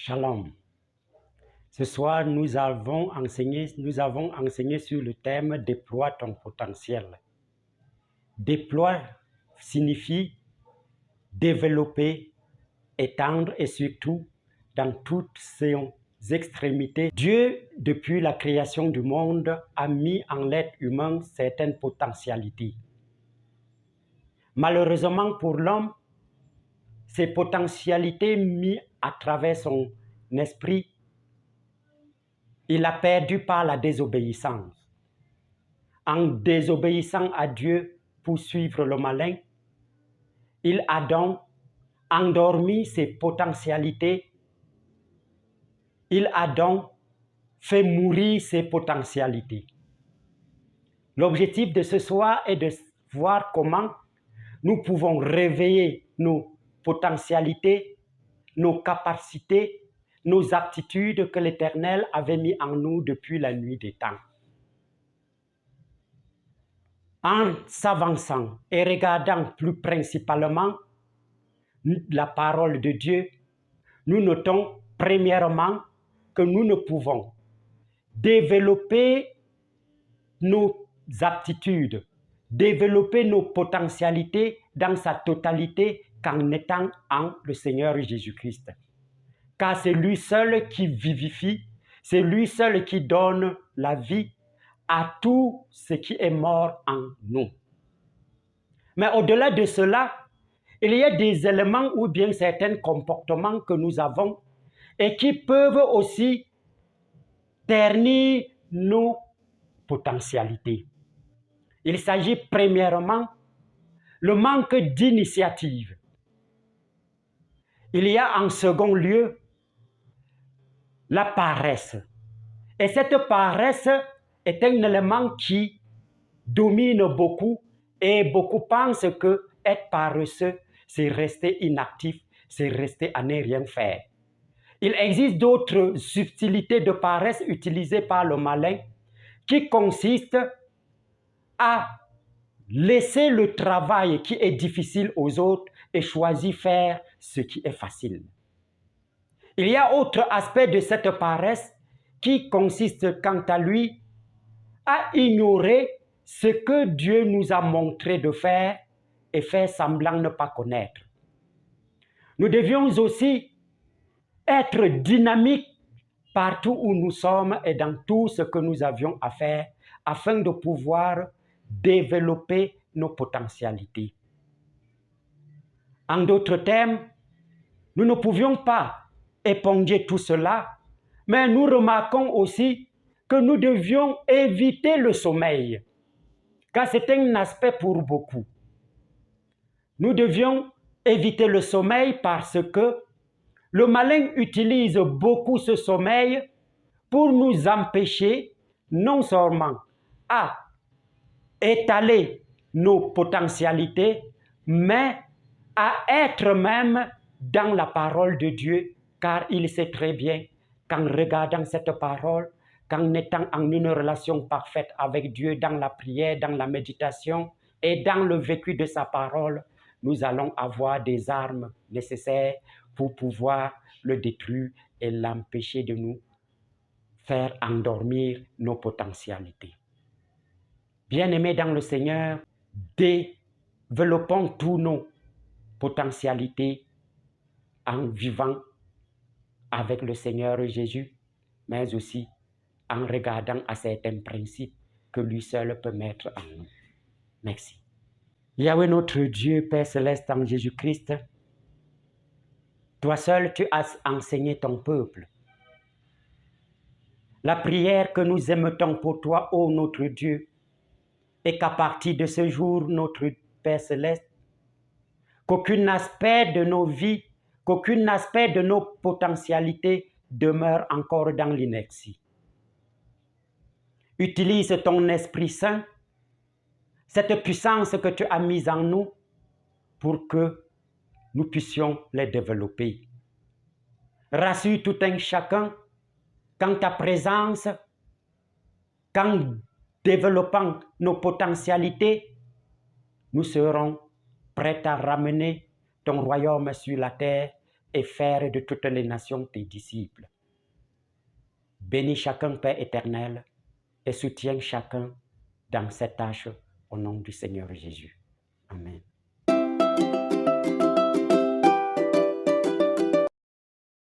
Shalom. Ce soir, nous avons enseigné sur le thème « Déploie ton potentiel ». Déploie signifie développer, étendre et surtout dans toutes ses extrémités. Dieu, depuis la création du monde, a mis en l'être humain certaines potentialités. Malheureusement pour l'homme, ces potentialités mises à travers son esprit, il a perdu par la désobéissance. En désobéissant à Dieu pour suivre le malin, il a donc endormi ses potentialités. Il a donc fait mourir ses potentialités. L'objectif de ce soir est de voir comment nous pouvons réveiller nos potentialités, nos capacités, nos aptitudes que l'Éternel avait mis en nous depuis la nuit des temps. En s'avançant et regardant plus principalement la parole de Dieu, nous notons premièrement que nous ne pouvons développer nos aptitudes, développer nos potentialités dans sa totalité qu'en étant en le Seigneur Jésus-Christ. Car c'est lui seul qui vivifie, c'est lui seul qui donne la vie à tout ce qui est mort en nous. Mais au-delà de cela, il y a des éléments ou bien certains comportements que nous avons et qui peuvent aussi ternir nos potentialités. Il s'agit premièrement le manque d'initiative. Il y a en second lieu la paresse. Et cette paresse est un élément qui domine beaucoup et beaucoup pensent que être paresseux, c'est rester inactif, c'est rester à ne rien faire. Il existe d'autres subtilités de paresse utilisées par le malin qui consistent à laisser le travail qui est difficile aux autres et choisir faire ce qui est facile. Il y a autre aspect de cette paresse qui consiste quant à lui à ignorer ce que Dieu nous a montré de faire et faire semblant de ne pas connaître. Nous devions aussi être dynamiques partout où nous sommes et dans tout ce que nous avions à faire afin de pouvoir développer nos potentialités. En d'autres termes, nous ne pouvions pas éponger tout cela, mais nous remarquons aussi que nous devions éviter le sommeil, car c'est un aspect pour beaucoup. Nous devions éviter le sommeil parce que le malin utilise beaucoup ce sommeil pour nous empêcher non seulement à étaler nos potentialités, mais à être même dans la parole de Dieu, car il sait très bien qu'en regardant cette parole, qu'en étant en une relation parfaite avec Dieu dans la prière, dans la méditation et dans le vécu de sa parole, nous allons avoir des armes nécessaires pour pouvoir le détruire et l'empêcher de nous faire endormir nos potentialités. Bien-aimés dans le Seigneur, développons tous nos potentialités en vivant avec le Seigneur Jésus, mais aussi en regardant à certains principes que lui seul peut mettre en nous. Merci. Yahweh notre Dieu, Père Céleste en Jésus-Christ, toi seul tu as enseigné ton peuple. La prière que nous émettons pour toi, ô notre Dieu, est qu'à partir de ce jour, notre Père Céleste, qu'aucun aspect de nos vies, qu'aucun aspect de nos potentialités demeure encore dans l'inertie. Utilise ton Esprit Saint, cette puissance que tu as mise en nous, pour que nous puissions les développer. Rassure tout un chacun qu'en ta présence, qu'en développant nos potentialités, nous serons prêts à ramener ton royaume sur la terre et faire de toutes les nations tes disciples. Bénis chacun, Père éternel, et soutiens chacun dans cette tâche au nom du Seigneur Jésus. Amen.